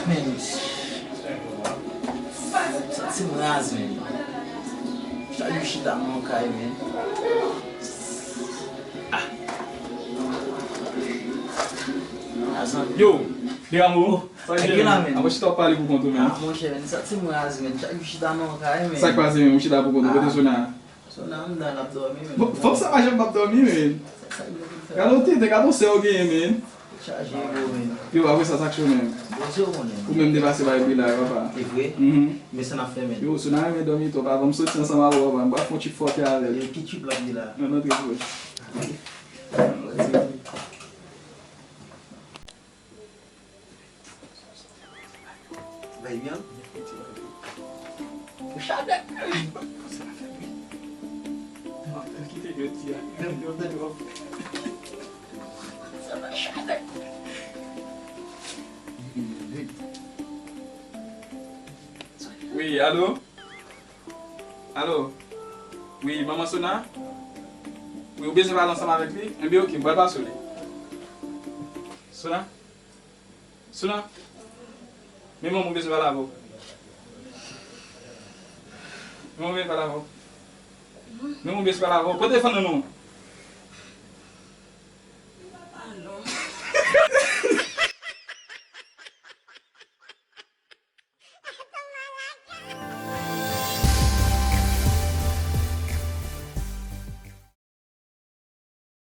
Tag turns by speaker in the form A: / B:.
A: Men, se mraz men. Sa yu chita man kay men. Azan.
B: Yo, de amor.
A: Aqui lá, men.
B: A você topa ali pro conto
A: Ah,
B: mesmo.
A: mon chè men, sa se mraz men. Sa yu chita man kay men.
B: Sai quase mesmo, te dá pro conto, vou sonar.
A: So nan dan ap dormi men.
B: Vamos sa mais pra dormir, man.
A: Sa yu men.
B: Garotinho, tem que você alguém, man.
A: Charge go men.
B: Yo, a você essa action mesmo.
A: Bozo mon men.
B: Ou mesmo devasser vai vir lá, papa.
A: E vwe?
B: Mhm.
A: Men se na fe men.
B: Yo, sonar me dormir, topa, vamos sortir ensemble agora, papa. Bora fonte forte avec.
A: Yo ki chip la di la.
B: Não, não tem coisa.
A: Vai bien? Chade.
B: Oui, allô? Allô? Oui, maman Sona? Oui, ou bien je vais aller ensemble avec lui? Un bien, ok, je vais pas sur lui. Sona? Sona? Mais maman, je vais aller avec vous. Maman, je vais aller avec vous. Maman, je vais aller avec vous. Pourquoi tu es fan de nous?